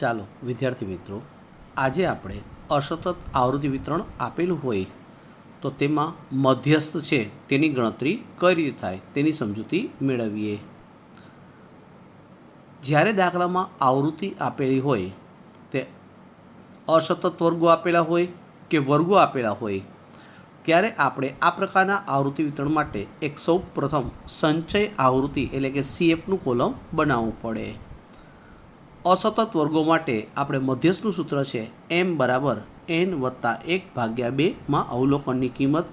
ચાલો વિદ્યાર્થી મિત્રો, આજે આપણે અસતત આવૃત્તિ વિતરણ આપેલું હોય તો તેમાં મધ્યસ્થ છે તેની ગણતરી કઈ રીતે થાય તેની સમજૂતી મેળવીએ. જ્યારે દાખલામાં આવૃત્તિ આપેલી હોય તે અસતત વર્ગો આપેલા હોય કે વર્ગો આપેલા હોય ત્યારે આપણે આ પ્રકારના આવૃત્તિ વિતરણ માટે એક સૌ પ્રથમ સંચય આવૃત્તિ એટલે કે CFનું કોલમ બનાવવું પડે. અસતત વર્ગો માટે આપણે મધ્યસ્થનું સૂત્ર છે m=n+1/2 અવલોકનની કિંમત.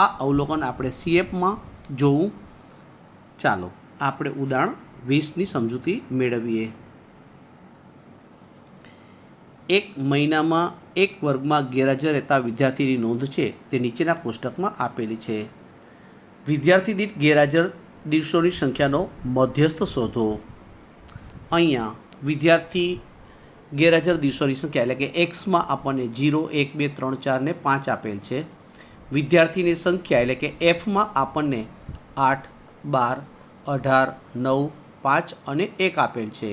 આ અવલોકન આપણે CFમાં જોવું. ચાલો આપણે ઉદાહરણ 20ની સમજૂતી મેળવીએ. એક મહિનામાં એક વર્ગમાં ગેરહાજર રહેતા વિદ્યાર્થીની નોંધ છે તે નીચેના કોષ્ટકમાં આપેલી છે. વિદ્યાર્થી દીઠ ગેરહાજર દિવસોની સંખ્યાનો મધ્યસ્થ શોધો. અહીંયા વિદ્યાર્થી ગેરહાજર દિવસોની સંખ્યા એટલે કે એક્સમાં આપણને 0, 1, 2, 3, 4 ને 5 આપેલ છે. વિદ્યાર્થીની સંખ્યા એટલે કે એફમાં આપણને 8, 12, 18, 9, 5 અને 1 આપેલ છે.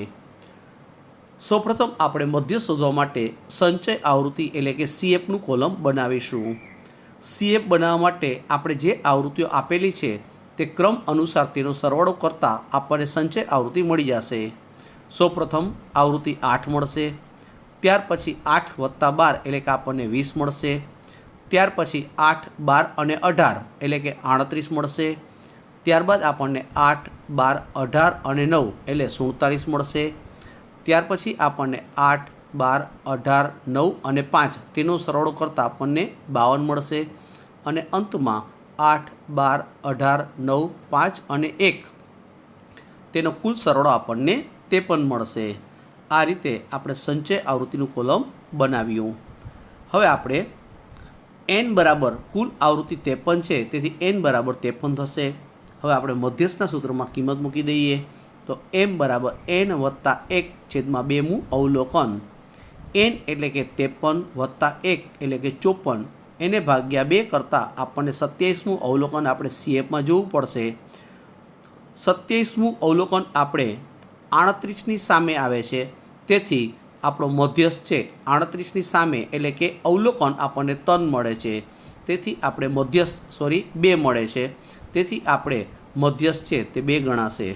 સૌપ્રથમ આપણે મધ્ય શોધવા માટે સંચય આવૃત્તિ એટલે કે CFનું કોલમ બનાવીશું. CF બનાવવા માટે આપણે જે આવૃત્તિઓ આપેલી છે તે ક્રમ અનુસાર તેનો સરવાળો કરતાં આપણને સંચય આવૃત્તિ મળી જશે. સૌપ્રથમ આવૃત્તિ 8 મળશે, ત્યાર પછી 8 + 12 એટલે કે આપણને 20 મળશે, ત્યાર પછી 8, 12 અને 18 એટલે કે 38 મળશે, ત્યારબાદ આપણને 8, 12, 18 અને 9 એટલે 47 મળશે, ત્યાર પછી આપણને 8, 12, 18, 9 અને 5 તેનો સરવાળો કરતાં આપણને 52 મળશે અને અંતમાં 8, 12, 18, 9, 5 અને 1 તેનો કુલ સરવાળો આપણને 53 મળશે. આ રીતે આપણે સંચય આવૃત્તિનું કોલમ બનાવ્યું. હવે આપણે n બરાબર કુલ આવૃત્તિ 53 છે તેથી n બરાબર 53 થશે. હવે આપણે મધ્યસ્થના સૂત્રમાં કિંમત મૂકી દઈએ તો m=n+1/2 અવલોકન. n એટલે કે 53 + 1 એટલે કે 54 એને ભાગ્યા 2 કરતાં આપણને 27મું અવલોકન આપણે CFમાં જોવું પડશે. 27મું અવલોકન આપણે 38ની સામે આવે છે તેથી આપણો મધ્યસ્થ છે 38ની સામે એટલે કે અવલોકન આપણને 3 મળે છે તેથી આપણે મધ્યસ્થ 2 મળે છે તેથી આપણે મધ્યસ્થ છે તે 2 ગણાશે.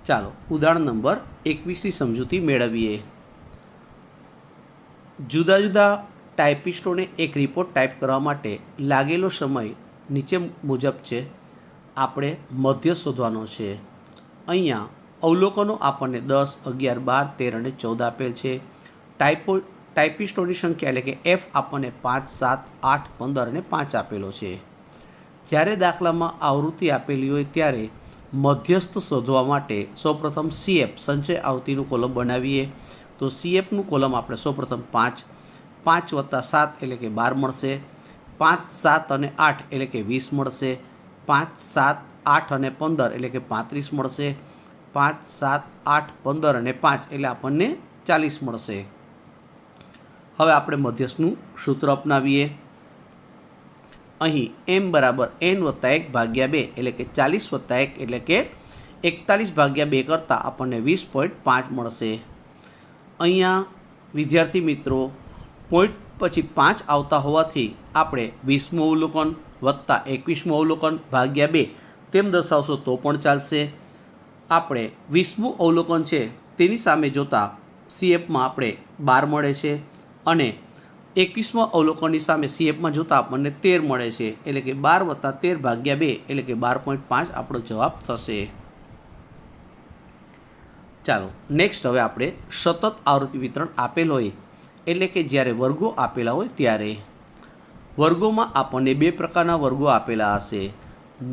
ચાલો ઉદાહરણ નંબર 21ની સમજૂતી મેળવીએ. જુદા જુદા ટાઈપિસ્ટોને એક રિપોર્ટ ટાઈપ કરવા માટે લાગેલો સમય નીચે મુજબ છે. આપણે મધ્ય શોધવાનો છે. અહીંયા અવલોકનો આપણને 10, 11, 12, 13 અને 14 આપેલ છે. ટાઈપિસ્ટોની સંખ્યા એટલે કે F આપણને 5, 7, 8, 15 અને 5 આપેલો છે. જ્યારે દાખલામાં આવૃત્તિ આપેલી હોય ત્યારે મધ્યસ્થ શોધવા માટે સૌપ્રથમ CF સંચય આવૃત્તિનું કોલમ બનાવીએ. તો CFનું કોલમ આપણે સૌપ્રથમ 5 + 7 એટલે કે 12 મળશે, 5, 7 અને 8 એટલે કે 20 મળશે, 5, 7, 8 અને 15 એટલે કે 35 મળશે, 5, 7, 8, 15 અને 5 એટલે આપણને 40 મળશે. હવે આપણે મધ્યસ્થનું સૂત્ર અપનાવીએ. અહીં m=n+1/2 એટલે કે 40+1 એટલે કે 41/2 કરતાં આપણને 20.5 મળશે. અહીંયા વિદ્યાર્થી મિત્રો પોઈન્ટ પછી 5 આવતા હોવાથી આપણે 20મું અવલોકન વત્તા 21મું અવલોકન ભાગ્યા 2 તેમ દર્શાવશો તો પણ ચાલશે. આપણે 20મું અવલોકન છે તેની સામે જોતાં CFમાં આપણે 12 મળે છે અને 21મા અવલોકનની સામે CFમાં જોતાં આપણને 13 મળે છે એટલે કે 12 + 13/2 એટલે કે 12.5 આપણો જવાબ થશે. ચાલો નેક્સ્ટ હવે આપણે સતત આવૃત્તિ વિતરણ આપેલ હોય એટલે કે જ્યારે વર્ગો આપેલા હોય ત્યારે. વર્ગોમાં આપણને 2 પ્રકારના વર્ગો આપેલા હશે,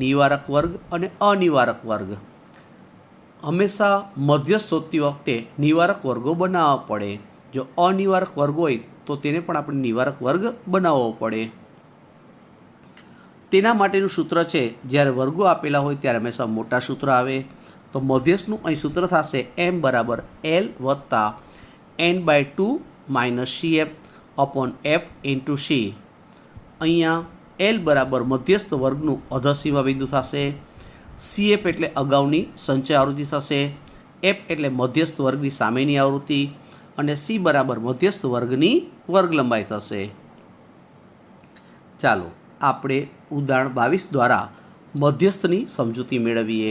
નિવારક વર્ગ અને અનિવારક વર્ગ. હંમેશા મધ્યસ્થ શોધતી વખતે નિવારક વર્ગો બનાવવા પડે. જો અનિવારક વર્ગ હોય તો તેને પણ આપણે નિવારક વર્ગ બનાવવો પડે. તેના માટેનું સૂત્ર છે જ્યારે વર્ગો આપેલા હોય ત્યારે હંમેશા મોટા સૂત્ર આવે. તો મધ્યસ્થનું અહીં સૂત્ર થશે m=l+n/2 CF/F × C. અહીંયા L બરાબર મધ્યસ્થ વર્ગનું અધસીમા બિંદુ થશે CF એટલે અગાઉની સંચય આવૃત્તિ થશે, F એટલે મધ્યસ્થ વર્ગની સામેની આવૃત્તિ અને C બરાબર મધ્યસ્થ વર્ગની વર્ગ લંબાઈ થશે. ચાલો આપણે ઉદાહરણ 22 દ્વારા મધ્યસ્થની સમજૂતી મેળવીએ.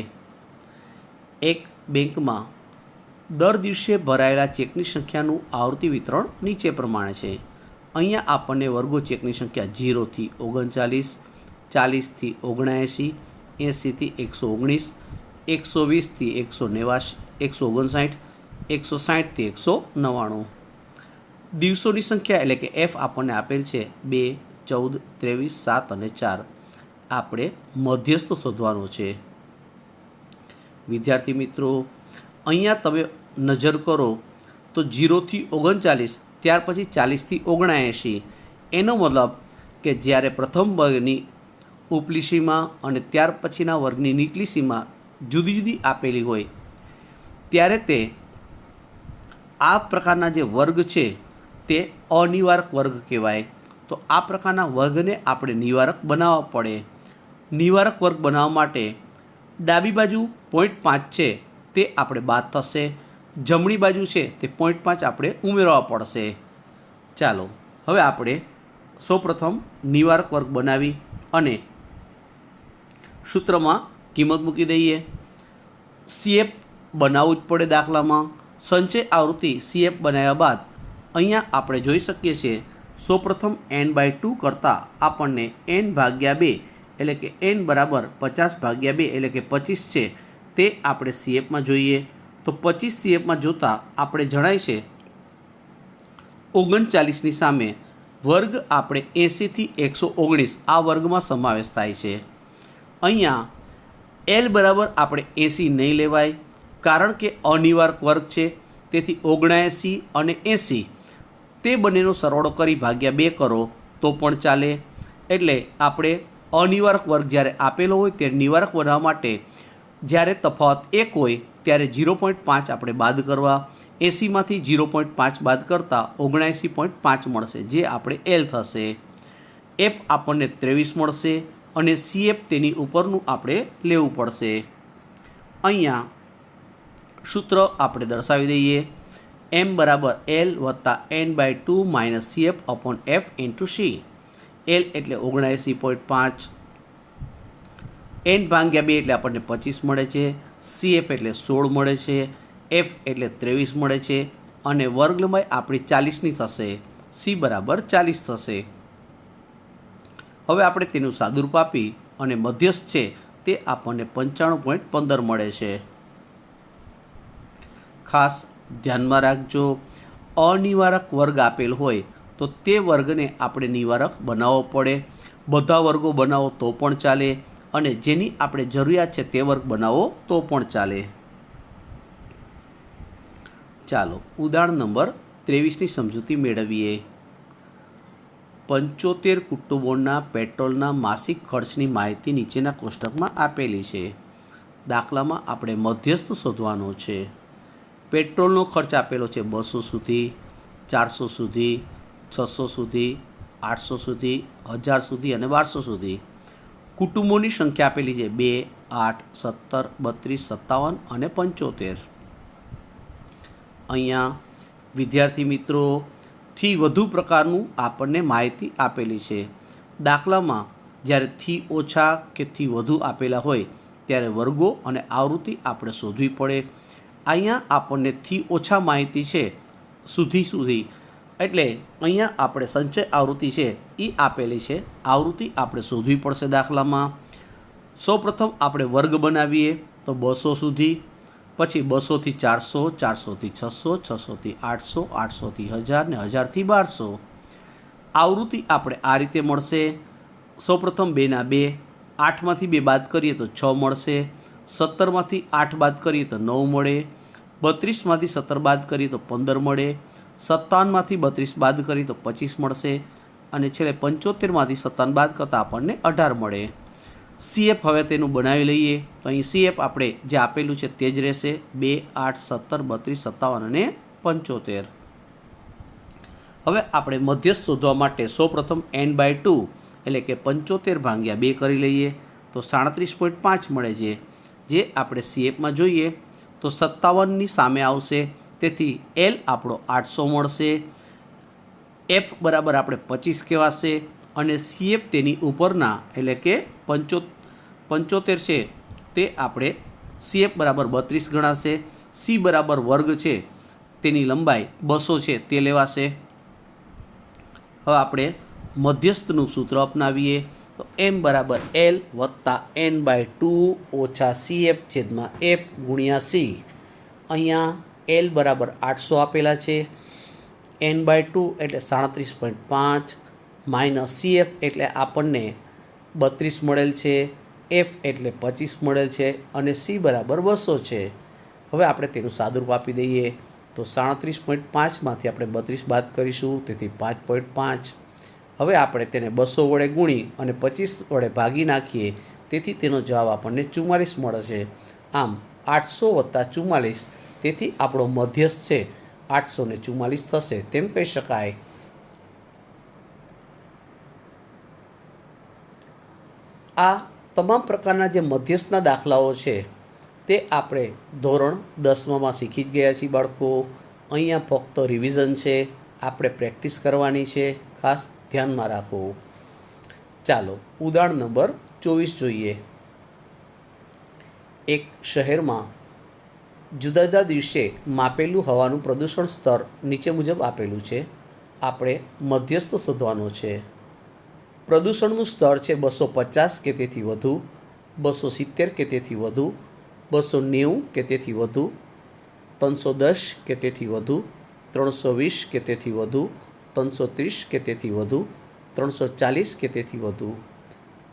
એક બેંકમાં દર દિવસે ભરાયેલા ચેકની સંખ્યાનું આવૃત્તિ વિતરણ નીચે પ્રમાણે છે. અહીંયા આપણને વર્ગો ચેકની સંખ્યા 0 થી 39, 40 થી 79, 80 થી 119, 120 થી 159, 160 થી 199. દિવસોની સંખ્યા એટલે કે F આપણને આપેલ છે 2, 14, 23, 7 અને 4. આપણે મધ્યસ્થ શોધવાનો છે. વિદ્યાર્થી મિત્રો, અહીંયા તમે નજર કરો તો 0 થી 39, ત્યાર પછી 40 થી 79. એનો મતલબ કે જ્યારે પ્રથમ વર્ગની ઉપલી સીમા અને ત્યાર પછીના વર્ગની નીચલી સીમા જુદી જુદી આપેલી હોય ત્યારે તે આ પ્રકારના જે વર્ગ છે તે અનિવારક વર્ગ કહેવાય. તો આ પ્રકારના વર્ગને આપણે નિવારક બનાવવા પડે. નિવારક વર્ગ બનાવવા માટે ડાબી બાજુ 0.5 છે તે આપણે બાદ થશે, જમણી બાજુ છે તે 0.5 આપણે ઉમેરવા પડશે. ચાલો હવે આપણે સૌપ્રથમ નિવારક વર્ગ બનાવી અને સૂત્રમાં કિંમત મૂકી દઈએ. CF બનાવવું જ પડે દાખલામાં. સંચય આવૃત્તિ CF બનાવ્યા બાદ અહીંયા આપણે જોઈ શકીએ છીએ સૌપ્રથમ n/2 કરતાં આપણને n/2 એટલે કે n બરાબર 50/2 એટલે કે 25 છે તે આપણે CFમાં જોઈએ. તો 25 CFમાં જોતાં આપણે જણાય છે 39ની સામે વર્ગ આપણે 80 થી 119 આ વર્ગમાં સમાવેશ થાય છે. અહીંયા L બરાબર આપણે 80 નહીં લેવાય કારણ કે અનિવારક વર્ગ છે. તેથી 79 અને 80 તે બંનેનો સરવાળો કરી ભાગ્યા 2 કરો તો પણ ચાલે. એટલે આપણે અનિવારક વર્ગ જ્યારે આપેલો હોય ત્યારે નિવારક બનાવવા માટે જ્યારે તફાવત 1 હોય ત્યારે 0.5 આપણે બાદ કરવા. 80માંથી 0.5 બાદ કરતાં 79.5 મળશે જે આપણે L થશે. F આપણને 23 મળશે અને CF તેની ઉપરનું આપણે લેવું પડશે. અહીંયા સૂત્ર આપણે દર્શાવી દઈએ. M બરાબર L વત્તા n/2 minus CF upon F into C. L એટલે 79.5, n/2 એટલે આપણને 25 મળે છે, CF એટલે 16 મળે છે, F એટલે 23 મળે છે અને વર્ગ લંબાઈ આપણી 40ની થશે. C બરાબર 40 થશે. હવે આપણે તેનું સાદુરૂપ આપી અને મધ્યસ્થ છે તે આપણને 95.15 મળે છે. ખાસ ધ્યાનમાં રાખજો, અનિવારક વર્ગ આપેલ હોય તો તે વર્ગને આપણે નિવારક બનાવવો પડે. બધા વર્ગો બનાવો તો પણ ચાલે અને જેની આપણે જરૂરિયાત છે તે વર્ગ બનાવો તો પણ ચાલે. ચાલો ઉદાહરણ નંબર 23ની સમજૂતી મેળવીએ. 75 કુટુંબોના પેટ્રોલના માસિક ખર્ચની માહિતી નીચેના કોષ્ટકમાં આપેલી છે. દાખલામાં આપણે મધ્યસ્થ શોધવાનો છે. પેટ્રોલનો ખર્ચ આપેલો છે 200 સુધી, 400 સુધી, 600 સુધી, 800 સુધી, 1000 સુધી અને 1200 સુધી. કુટુંબોની સંખ્યા આપેલી છે 2, 8, 17, 32, 57 અને 75. અહીંયા વિદ્યાર્થી મિત્રોથી વધુ પ્રકારનું આપણને માહિતી આપેલી છે. દાખલામાં જ્યારે થી ઓછા કે થી વધુ આપેલા હોય ત્યારે વર્ગો અને આવૃત્તિ આપણે શોધવી પડે. અહીંયા આપણને થી ઓછા માહિતી છે સુધી એટલે અહીંયા આપણે સંચય આવૃત્તિ છે એ આપેલી છે. આવૃત્તિ આપણે શોધવી પડશે. દાખલામાં સૌપ્રથમ આપણે વર્ગ બનાવીએ તો 200 સુધી, પછી 200 થી 400, 400 થી 600, 600 થી 800, 800 થી 1000 ને 1000 થી 1200. આવૃત્તિ આપણે આ રીતે મળશે. સૌપ્રથમ 2 ના 2, 8માંથી 2 બાદ કરીએ તો 6 મળશે, 17માંથી 8 બાદ કરીએ તો 9 મળે, 32માંથી 17 બાદ કરીએ તો 15 મળે, 57માંથી 32 બાદ કરીએ તો 25 મળશે અને છેલ્લે 75માંથી 57 બાદ કરતાં આપણને 18 મળે. CF હવે તેનું બનાવી લઈએ તો અહીં CF આપણે જે આપેલું છે તે જ રહેશે 2, 8, 17, 32, 57 અને 75. હવે આપણે મધ્યસ્થ શોધવા માટે સૌપ્રથમ n/2 એટલે કે 75/2 કરી લઈએ તો 37.5 મળે છે. જે આપણે CFમાં જોઈએ તો 57ની સામે આવશે, તેથી L આપણો 800 મળશે, F બરાબર આપણે 25 કહેવાશે અને CF તેની ઉપરના એટલે કે 75 છે તે આપણે CF બરાબર 32 ગણાશે, C બરાબર વર્ગ છે તેની લંબાઈ 200 છે તે લેવાશે. હવે આપણે મધ્યસ્થનું સૂત્ર અપનાવીએ તો M બરાબર L વત્તા N/2 ઓછા CF છેદમાં F ગુણ્યા C. અહીંયા L બરાબર 800 આપેલા છે, N/2 એટલે 37.5 માઇનસ CF એટલે આપણને 32 મળેલ છે, F એટલે 25 મળેલ છે અને C બરાબર 200 છે. હવે આપણે તેનું સાદુરૂપ આપી દઈએ તો 37.5માંથી આપણે 32 બાદ કરીશું, તેથી 5.5. હવે આપણે તેને 200 વડે ગુણી અને 25 વડે ભાગી નાખીએ, તેથી તેનો જવાબ આપણને 44 મળે છે. આમ 800 વત્તા 44, તેથી આપણો મધ્યસ્થ છે 844 થશે તેમ કહી શકાય. આ તમામ પ્રકારના જે મધ્યસ્થના દાખલાઓ છે તે આપણે ધોરણ 10માં શીખી જ ગયા છીએ બાળકો. અહીંયા ફક્ત રિવિઝન છે, આપણે પ્રેક્ટિસ કરવાની છે, ખાસ ધ્યાનમાં રાખો. ચાલો ઉદાહરણ નંબર 24 જોઈએ. એક શહેરમાં જુદા જુદા દિવસે માપેલું હવાનું પ્રદૂષણ સ્તર નીચે મુજબ આપેલું છે. આપણે મધ્યસ્થ શોધવાનો છે. પ્રદૂષણનું સ્તર છે 250 કે તેથી વધુ, 270 કે તેથી વધુ, 290 કે તેથી વધુ, 310 કે તેથી વધુ, 320 કે તેથી વધુ, 330 કે તેથી વધુ, 340 કે તેથી વધુ.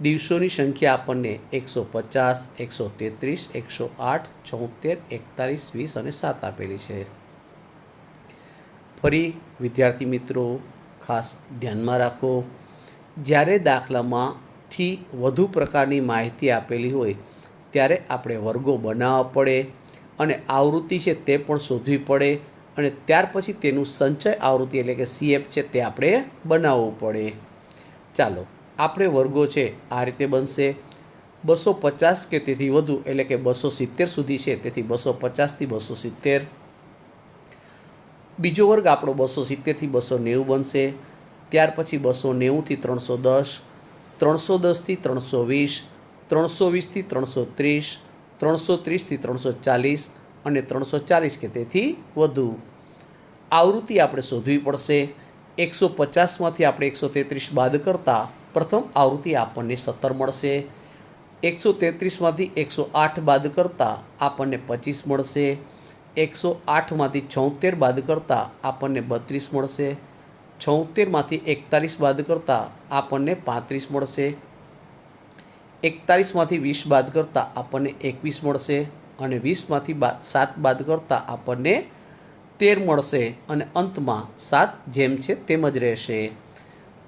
દિવસોની સંખ્યા આપણને 150, 133, 108, 74, 41, 20 અને 7 આપેલી છે. ફરી વિદ્યાર્થી મિત્રો ખાસ ધ્યાનમાં રાખો, જ્યારે દાખલામાંથી વધુ પ્રકારની માહિતી આપેલી હોય ત્યારે આપણે વર્ગો બનાવવા પડે અને આવૃત્તિ છે તે પણ શોધવી પડે અને ત્યાર પછી તેનું સંચય આવૃત્તિ એટલે કે CF છે તે આપણે બનાવવું પડે. ચાલો આપણે વર્ગો છે આ રીતે બનશે. 250 કે તેથી વધુ એટલે કે 270 સુધી છે, તેથી 250થી 270. બીજો વર્ગ આપણો 270થી 290 બનશે. ત્યાર પછી 290થી 310, 310થી 320, 320થી 330, 330થી 340 અને 340 કે તેથી વધુ. આવૃત્તિ આપણે શોધવી પડશે. 150માંથી આપણે 133 બાદ કરતાં પ્રથમ આવૃત્તિ આપણને 17 મળશે. 133માંથી 108 બાદ કરતાં આપણને 25 મળશે. 108માંથી 76 બાદ કરતાં આપણને 32 મળશે. 76માંથી 41 બાદ કરતાં આપણને 35 મળશે. 41માંથી 20 બાદ કરતાં આપણને 21 મળશે અને 20માંથી 7 બાદ કરતાં આપણને 13 મળશે અને અંતમાં 7 જેમ છે તેમ જ રહેશે.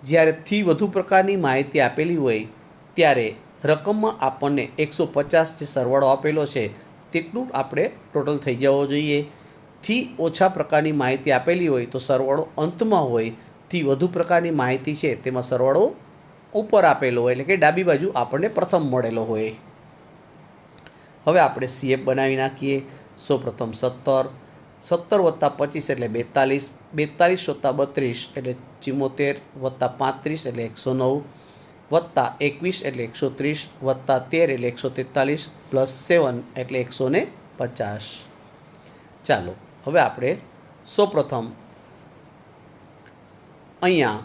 જ્યારે થી વધુ પ્રકારની માહિતી આપેલી હોય ત્યારે રકમમાં આપણને 150 જે સરવાળો આપેલો છે તેટલું આપણે ટોટલ થઈ જવો જોઈએ. થી ઓછા પ્રકારની માહિતી આપેલી હોય તો સરવાળો અંતમાં હોય, થી વધુ પ્રકારની માહિતી છે તેમાં સરવાળો ઉપર આપેલો હોય એટલે કે ડાબી બાજુ આપણને પ્રથમ મળેલો હોય. હવે આપણે CF બનાવી નાખીએ. સૌપ્રથમ 17, 17 વત્તા 25 એટલે 42, 42 વત્તા 32 એટલે 74, વત્તા 35 એટલે 109, વત્તા 21 એટલે 130, વત્તા 13 એટલે 143, પ્લસ 7 એટલે 150. ચાલો હવે આપણે સૌપ્રથમ અહીંયા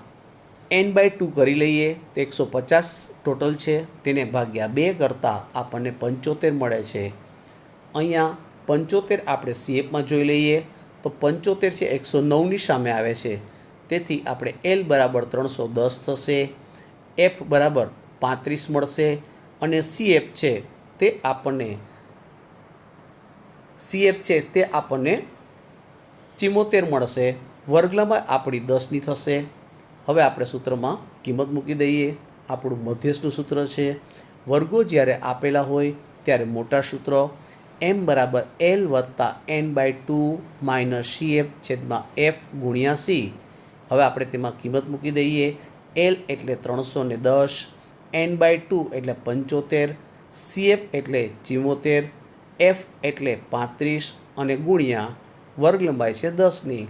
N/2 કરી લઈએ તો 150 ટોટલ છે, તેને ભાગ્યા 2 કરતાં આપણને 75 મળે છે. અહીંયા 75 આપણે CFમાં જોઈ લઈએ તો 75 છે 109ની સામે આવે છે, તેથી આપણે L બરાબર 310 થશે, F બરાબર 35 મળશે અને CF છે તે આપણને 74 મળશે. વર્ગલામાં આપણી 10ની થશે. હવે આપણે સૂત્રમાં કિંમત મૂકી દઈએ. આપણું મધ્યસ્થનું સૂત્ર છે. વર્ગો જ્યારે આપેલા હોય ત્યારે મોટા સૂત્ર M બરાબર L વત્તા N/2 માઇનસ CF છેદમાં F ગુણ્યા C. હવે આપણે તેમાં કિંમત મૂકી દઈએ. L એટલે 310, N/2 એટલે 75, CF એટલે 74, F એટલે 35 અને ગુણ્યા વર્ગ લંબાઈ છે 10ની.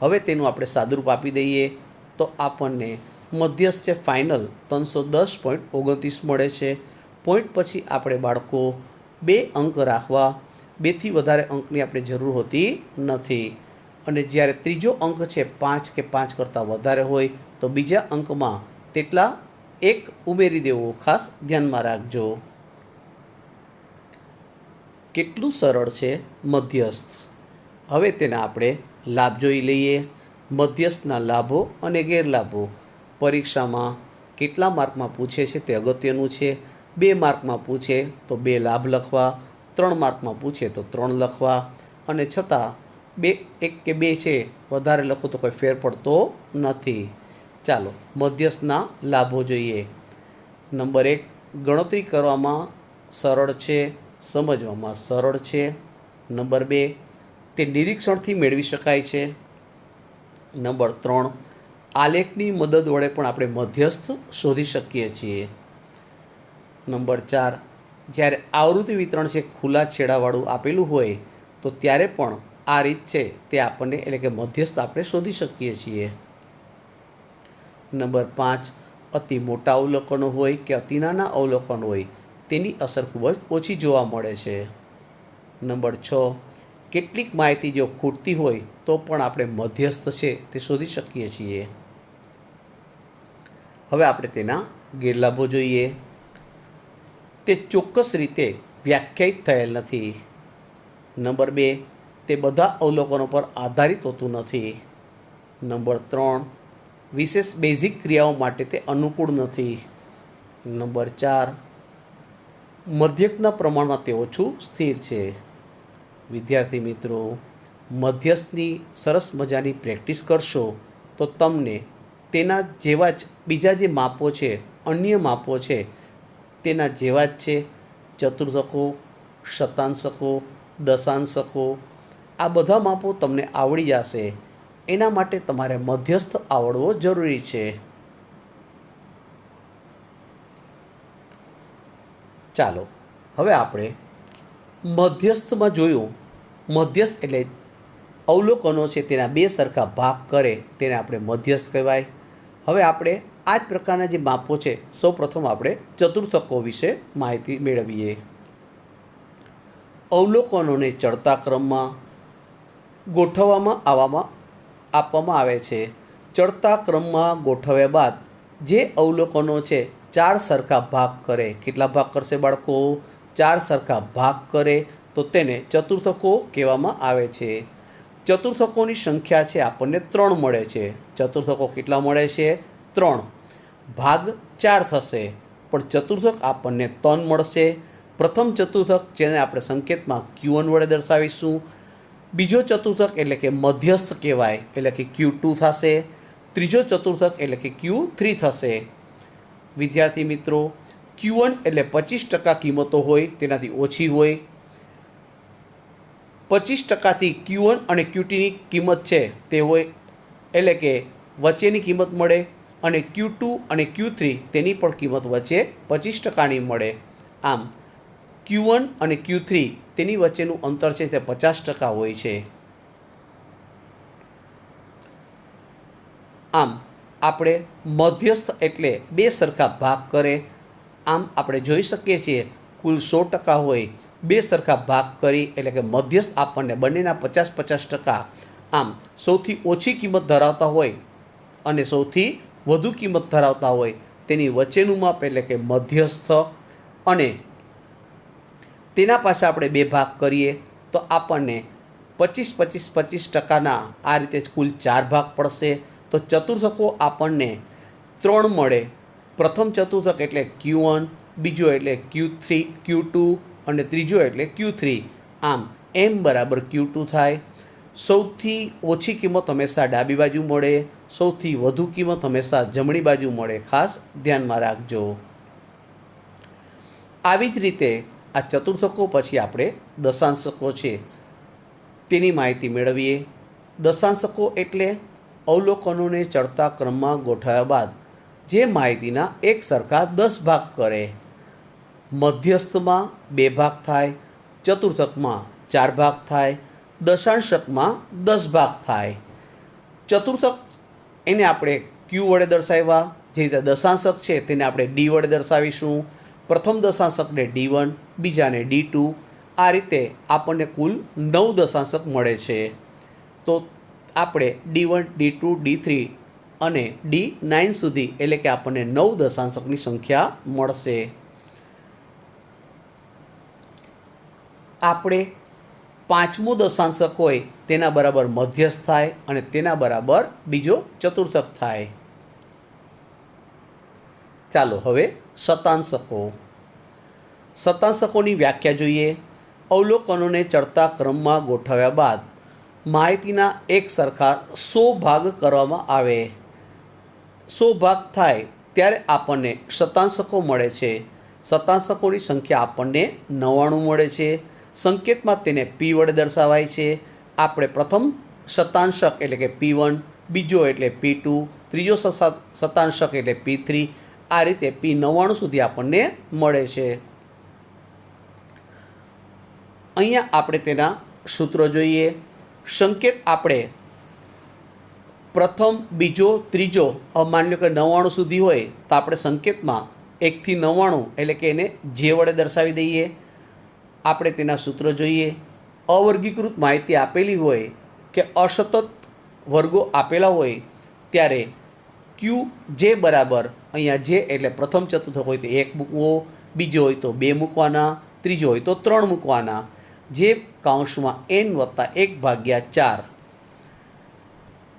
હવે તેનું આપણે સાદુરૂપ આપી દઈએ તો આપણને મધ્યસ્થ છે ફાઇનલ 310.29 મળે છે. પોઈન્ટ પછી આપણે બાળકો 2 અંક રાખવા, 2થી વધારે અંકની આપણે જરૂર હોતી નથી. અને જ્યારે ત્રીજો અંક છે 5 કે 5 કરતાં વધારે હોય તો બીજા અંકમાં તેટલા 1 ઉમેરી દેવો, ખાસ ધ્યાનમાં રાખજો. કેટલું સરળ છે મધ્યસ્થ. હવે તેના આપણે લાભ જોઈ લઈએ. મધ્યસ્થના લાભો અને ગેરલાભો. પરીક્ષામાં કેટલા માર્કમાં પૂછે છે તે અગત્યનું છે. 2 માર્કમાં પૂછે તો 2 લાભ લખવા, 3 માર્કમાં પૂછે તો 3 લખવા, અને છતાં 1 કે 2 છે વધારે લખો તો કોઈ ફેર પડતો નથી. ચાલો મધ્યસ્થના લાભો જોઈએ. નંબર 1, ગણતરી કરવામાં સરળ છે, સમજવામાં સરળ છે. નંબર 2, તે નિરીક્ષણથી મેળવી શકાય છે. નંબર 3, આલેખની મદદ વડે પણ આપણે મધ્યસ્થ શોધી શકીએ છીએ. નંબર 4, જ્યારે આવૃત્તિ વિતરણ છે ખુલ્લા છેડાવાળું આપેલું હોય તો ત્યારે પણ આ રીત છે તે આપણને એટલે કે મધ્યસ્થ આપણે શોધી શકીએ છીએ. નંબર 5, અતિ મોટા અવલોકનો હોય કે અતિ નાના અવલોકનો હોય તેની અસર ખૂબ જ ઓછી જોવા મળે છે. નંબર 6, કેટલીક માહિતી જો ખૂટતી હોય તો પણ આપણે મધ્યસ્થ છે તે શોધી શકીએ છીએ. હવે આપણે તેના ગેરલાભો જોઈએ. તે ચોક્કસ રીતે વ્યાખ્યાયિત થયેલ નથી. નંબર 2, તે બધા અવલોકનો પર આધારિત હોતું નથી. નંબર 3, વિશેષ બેઝિક ક્રિયાઓ માટે તે અનુકૂળ નથી. નંબર 4, મધ્યકના પ્રમાણમાં તે ઓછું સ્થિર છે. વિદ્યાર્થી મિત્રો, મધ્યસ્થની સરસ મજાની પ્રેક્ટિસ કરશો તો તમને તેના જેવા જ બીજા જે માપો છે, અન્ય માપો છે તેના જેવા જ છે. ચતુર્થકો, શતાંશકો, દશાંશકો, આ બધા માપો તમને આવડી જશે. એના માટે તમારે મધ્યસ્થ આવડવો જરૂરી છે. ચાલો હવે આપણે મધ્યસ્થમાં જોયું. મધ્યસ્થ એટલે અવલોકનો છે તેના 2 સરખા ભાગ કરે તેને આપણે મધ્યસ્થ કહેવાય. હવે આપણે આ જ પ્રકારના જે માપો છે સૌપ્રથમ આપણે ચતુર્થકો વિશે માહિતી મેળવીએ. અવલોકનોને ચડતા ક્રમમાં ગોઠવવામાં આપવામાં આવે છે. ચડતા ક્રમમાં ગોઠવ્યા બાદ જે અવલોકનો છે 4 સરખા ભાગ કરે. કેટલા ભાગ કરશે બાળકો? 4 સરખા ભાગ કરે તો તેને ચતુર્થકો કહેવામાં આવે છે. ચતુર્થકોની સંખ્યા છે આપણને 3 મળે છે. ચતુર્થકો કેટલા મળે છે? 3. ભાગ 4 થશે પણ ચતુર્થક આપણને 3 મળશે. પ્રથમ ચતુર્થક જેને આપણે સંકેતમાં Q1 વડે દર્શાવીશું. બીજો ચતુર્થક એટલે કે મધ્યસ્થ કહેવાય એટલે કે Q2 થશે. ત્રીજો ચતુર્થક એટલે કે Q3 થશે. વિદ્યાર્થી મિત્રો, Q1 એટલે 25% કિંમતો હોય તેનાથી ઓછી હોય. 25%થી Q1 અને Q2ની કિંમત છે તે હોય એટલે કે વચ્ચેની કિંમત મળે, અને Q2 અને Q3 તેની પણ કિંમત વચ્ચે 25%ની મળે. આમ Q1 અને Q3 તેની વચ્ચેનું અંતર છે તે 50% હોય છે. આમ આપણે મધ્યસ્થ એટલે 2 સરખા ભાગ કરે. આમ આપણે જોઈ શકીએ છીએ કુલ 100% હોય, 2 સરખા ભાગ કરી એટલે કે મધ્યસ્થ આપણને બંનેના 50-50%. આમ સૌથી ઓછી કિંમત ધરાવતા હોય અને સૌથી વધુ કિંમત ધરાવતા હોય તેની વચ્ચેનું માપ એટલે કે મધ્યસ્થ, અને તેના પાછા આપણે 2 ભાગ કરીએ તો આપણને 25-25-25%ના આ રીતે કુલ 4 ભાગ પડશે. તો ચતુર્થકો આપણને 3 મળે. પ્રથમ ચતુર્થક એટલે Q1, બીજો એટલે Q2 અને ત્રીજો એટલે Q3. આમ M બરાબર Q2 થાય. સૌથી ઓછી કિંમત હંમેશા ડાબી બાજુ મળે, સૌથી વધુ કિંમત હંમેશા જમણી બાજુ મળે. ખાસ ધ્યાનમાં રાખજો. આવી જ રીતે આ ચતુર્થકો પછી આપણે દશાંશકો છે તેની માહિતી મેળવીએ. દશાંશકો એટલે અવલોકનોને ચડતા ક્રમમાં ગોઠવ્યા બાદ જે માહિતીના 1 સરખા 10 ભાગ કરે. મધ્યસ્થમાં 2 ભાગ થાય, ચતુર્થકમાં 4 ભાગ થાય, દશાંશકમાં 10 ભાગ થાય. ચતુર્થક એને આપણે ક્યુ વડે દર્શાવ્યા, જે રીતે દશાંશક છે તેને આપણે ડી વડે દર્શાવીશું. પ્રથમ દશાંશકને D1, બીજાને D2. આ રીતે આપણને કુલ 9 દશાંશક મળે છે. તો આપણે D1, D2, D3 અને D9 સુધી એટલે કે આપણને 9 દશાંશકની સંખ્યા મળશે. આપણે પાંચમો દશાંશક હોય તેના બરાબર મધ્યસ્થ થાય અને તેના બરાબર બીજો ચતુર્થક થાય. ચાલો હવે શતાંશકોની વ્યાખ્યા જોઈએ. અવલોકનોને ચડતા ક્રમમાં ગોઠવ્યા બાદ માહિતીના એક સરખા 100 ભાગ કરવામાં આવે. 100 ભાગ થાય ત્યારે આપણને શતાંશકો મળે છે. શતાંશકોની સંખ્યા આપણને 99 મળે છે. સંકેતમાં તેને P વડે દર્શાવાય છે. આપણે પ્રથમ શતાંશક એટલે કે P1, બીજો એટલે P2, ત્રીજો શતાંશક એટલે P3. આ રીતે P99 સુધી આપણને મળે છે. અહીંયા આપણે તેના સૂત્રો જોઈએ. સંકેત આપણે પ્રથમ, બીજો, ત્રીજો માની લો કે 99 સુધી હોય તો આપણે સંકેતમાં 1 થી 99 એટલે કે એને જે વડે દર્શાવી દઈએ. આપણે તેના સૂત્રો જોઈએ. અવર્ગીકૃત માહિતી આપેલી હોય કે અસતત વર્ગો આપેલા હોય ત્યારે ક્યુ જે બરાબર અહીંયા જે એટલે પ્રથમ ચતુર્થક હોય તો 1 મૂકવો, બીજો હોય તો 2 મૂકવાના, ત્રીજો હોય તો 3 મૂકવાના. જે કૌંસમાં n+1/4.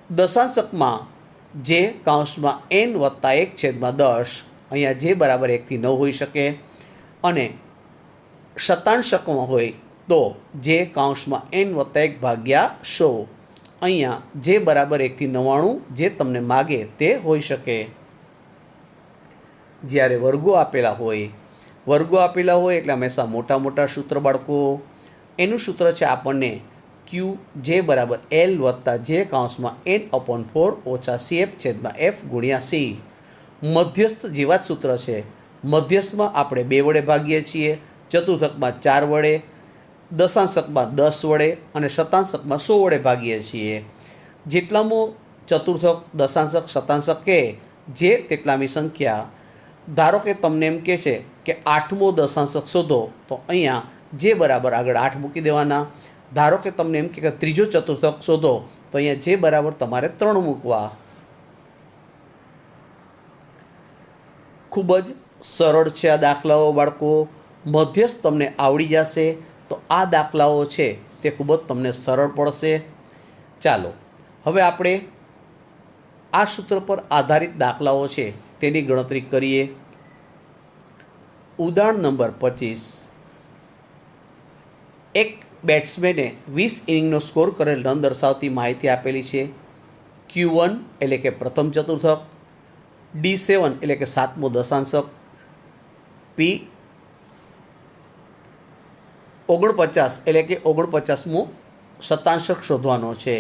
દશાંશકમાં જે કૌંસમાં n+1/10. અહીંયા જે બરાબર 1 થી 9 હોઈ શકે. અને શતાંશકમાં હોય તો જે કૌંસમાં n+1/100. અહીંયા જે બરાબર 1 થી 99 જે તમને માગે તે હોઈ શકે. જ્યારે વર્ગો આપેલા હોય એટલે હંમેશા મોટા મોટા સૂત્ર બાળકો. એનું સૂત્ર છે આપણને ક્યુ જે બરાબર L + જે કૌંસમાં n/4 - CF/F/C. મધ્યસ્થ જેવા જ સૂત્ર છે. મધ્યસ્થમાં આપણે 2 વડે ભાગીએ છીએ, ચતુર્થકમાં 4 વડે, દશાંશકમાં 10 વડે અને શતાંશકમાં 100 વડે ભાગીએ છીએ. જેટલામાં ચતુર્થક, દશાંશક, શતાંશક કે જે તેટલામી સંખ્યા. ધારો કે તમને એમ કહે છે કે 8મો દશાંશક શોધો તો અહીંયા જે બરાબર આગળ 8 મૂકી દેવાના. ધારો કે તમને એમ કે ત્રીજો ચતુર્થક શોધો તો અહીંયા જે બરાબર તમારે 3 મૂકવા. ખૂબ જ સરળ છે આ દાખલાઓ બાળકો. મધ્યસ્થ તમને આવડી જશે તો આ દાખલાઓ છે તે ખૂબ જ તમને સરળ પડશે. ચાલો હવે આપણે આ સૂત્ર પર આધારિત દાખલાઓ છે તેની ગણતરી કરીએ. ઉદાહરણ નંબર 25. એક બેટ્સમેને 20 ઇનિંગનો સ્કોર કરેલ રન દર્શાવતી માહિતી આપેલી છે. Q1 એટલે કે પ્રથમ ચતુર્થક, D7 એટલે કે 7મો દશાંશક, P49 એટલે કે 49મો શતાંશક શોધવાનો છે.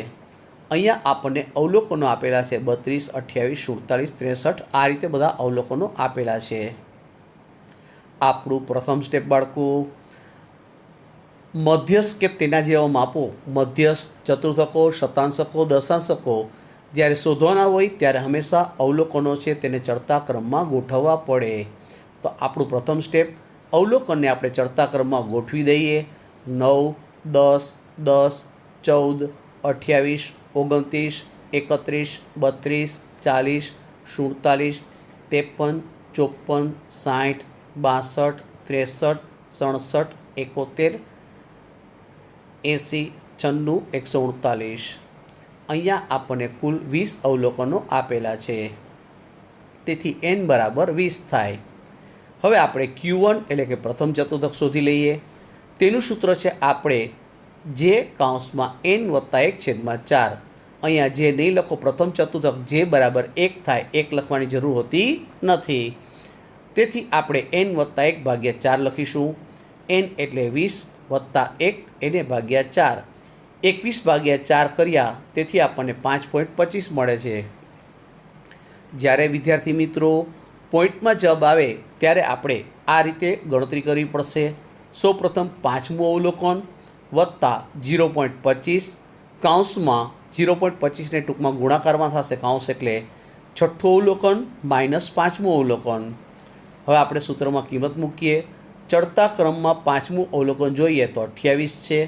અહીંયા આપણને અવલોકનો આપેલા છે 32, 28, 47, 63. આ રીતે બધા અવલોકનો આપેલા છે. આપણું પ્રથમ સ્ટેપ બાળકો, મધ્યસ્થ કે તેના જેવા માપો, મધ્યસ્થ, ચતુર્થકો, શતાંશકો, દશાંશકો જ્યારે શોધવાના હોય ત્યારે હંમેશા અવલોકનો છે તેને ચડતા ક્રમમાં ગોઠવવા પડે. તો આપણું પ્રથમ સ્ટેપ, અવલોકનને આપણે ચડતા ક્રમમાં ગોઠવી દઈએ. 9, 10, 10, 14, 28, 29, 31, 32, 40, 47, 53, 54, 60, 62, 63, 67, 71, 80, 96, 139. અહીંયા આપણને કુલ 20 અવલોકનો આપેલા છે. તેથી n બરાબર 20 થાય. હવે આપણે Q1 એટલે કે પ્રથમ ચતુર્થક શોધી લઈએ. તેનું સૂત્ર છે આપણે જે કૌંસમાં n+1/4. અહીંયા જે નહીં લખો પ્રથમ ચતુર્થક જે બરાબર 1 થાય, 1 લખવાની જરૂર હોતી નથી. તેથી આપણે n+1/4 લખીશું. n એટલે 20 + 1 એને ભાગ્યા 4. 21/4 કર્યા તેથી આપણને 5.25 મળે છે. જ્યારે વિદ્યાર્થી મિત્રો પોઈન્ટમાં જવાબ આવે ત્યારે આપણે આ રીતે ગણતરી કરવી પડશે. સૌપ્રથમ પાંચમું અવલોકન વત્તા 0.25 કૌંસમાં 0.25ને ટૂંકમાં ગુણાકારમાં થશે કૌંસ એટલે છઠ્ઠું અવલોકન માઇનસ પાંચમું અવલોકન. હવે આપણે સૂત્રમાં કિંમત મૂકીએ. ચડતા ક્રમમાં પાંચમું અવલોકન જોઈએ તો 28 છે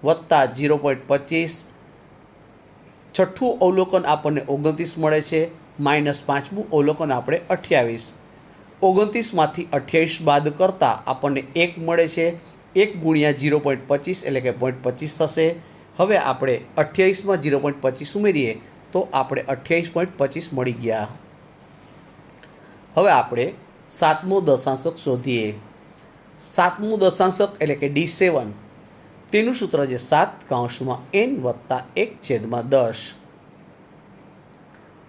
વત્તા 0.25 છઠ્ઠું અવલોકન આપણને 29 મળે છે માઇનસ પાંચમું અવલોકન આપણે 28. 29માંથી 28 બાદ કરતાં આપણને 1 મળે છે. 1 ગુણ્યા 0.25 એટલે કે 0.25 થશે. હવે આપણે 28માં 0.25 ઉમેરીએ તો આપણે 28.25 મળી ગયા. હવે આપણે સાતમો દશાંશક શોધીએ. સાતમું દશાંશક એટલે કે D7 તેનું સૂત્ર છે 7 કૌંસમાં n વત્તા 1/10.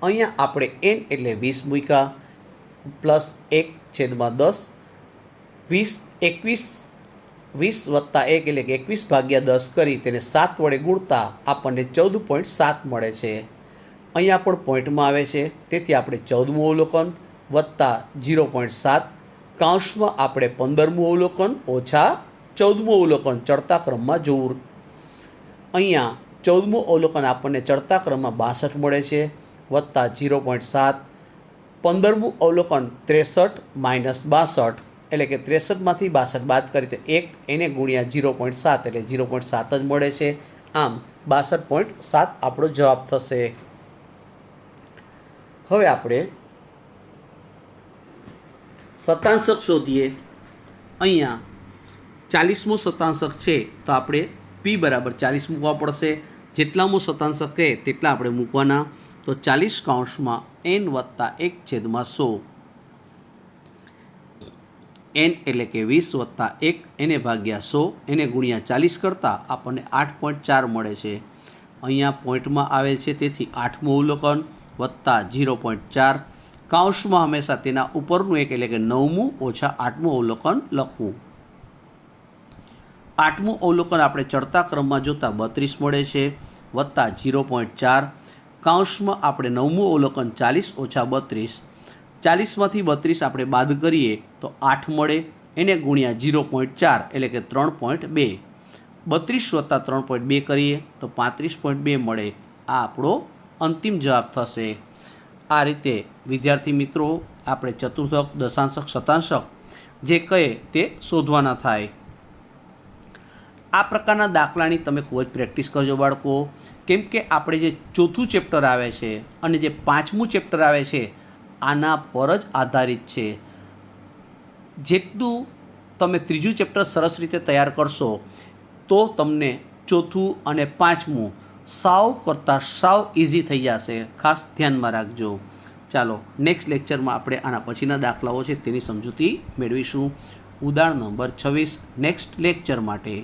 અહીંયા આપણે n એટલે 20 મૂક્યા પ્લસ 1/10. 20 વત્તા 1 એટલે કે 21/10 કરી તેને 7 વડે ગુણતા આપણને 14.7 મળે છે. અહીંયા પણ પોઈન્ટમાં આવે છે તેથી આપણે 14મું અવલોકન વત્તા 0.7 કૌંસમાં આપણે 15મું અવલોકન ઓછા 14મું અવલોકન ચડતા ક્રમમાં જોવું. અહીંયા 14મું અવલોકન આપણને ચડતા ક્રમમાં 62 મળે છે વત્તા 0.7. 15મું અવલોકન 63 માઇનસ 62 એટલે કે 63માંથી 62 બાદ કરી તો 1 એને ગુણ્યા 0.7 એટલે 0.7 જ મળે છે. આમ 62.7 આપણો જવાબ થશે. હવે આપણે શતાંશક શોધીએ. અહીંયા 40મો શતાંશક છે તો આપણે p બરાબર 40 મૂકવા પડશે. જેટલામો શતાંશક કહે તેટલા આપણે મૂકવાના. તો 40 કૌંસમાં n વત્તા 1/100. n એટલે કે 20 વત્તા 1 એને ભાગ્યા 100 એને ગુણ્યા 40 કરતાં આપણને 8.4 મળે છે. અહીંયા પોઈન્ટમાં આવેલ છે તેથી 8મું અવલોકન વત્તા 0.4 કૌંસમાં હંમેશા તેના ઉપરનું એક એટલે કે 9મું ઓછા 8મું અવલોકન લખવું. 8મું અવલોકન આપણે ચડતા ક્રમમાં જોતાં 32 મળે છે વત્તા 0.4 કૌંસમાં આપણે 9મું અવલોકન 40 ઓછા 32. 40માંથી 32 આપણે બાદ કરીએ તો 8 મળે એને ગુણ્યા 0.4 એટલે કે 3.2. 32 વત્તા 3.2 કરીએ તો 35.2 મળે. આ આપણો અંતિમ જવાબ થશે. આ રીતે વિદ્યાર્થી મિત્રો આપણે ચતુર્થક દશાંશક શતાંશક જે કહે તે શોધવાના થાય. આ પ્રકારના દાખલાની તમે ખૂબ જ પ્રેક્ટિસ કરજો બાળકો, કેમ કે આપણે જે ચોથું ચેપ્ટર આવે છે અને જે પાંચમું ચેપ્ટર આવે છે આના પર જ આધારિત છે. જેટલું તમે ત્રીજું ચેપ્ટર સરસ રીતે તૈયાર કરશો તો તમને ચોથું અને પાંચમું સાવ કરતાં સાવ ઇઝી થઈ જશે. ખાસ ધ્યાનમાં રાખજો. ચાલો નેક્સ્ટ લેક્ચરમાં આપણે આના પછીના દાખલાઓ છે તેની સમજૂતી મેળવીશું. ઉદાહરણ નંબર 26 નેક્સ્ટ લેક્ચર માટે.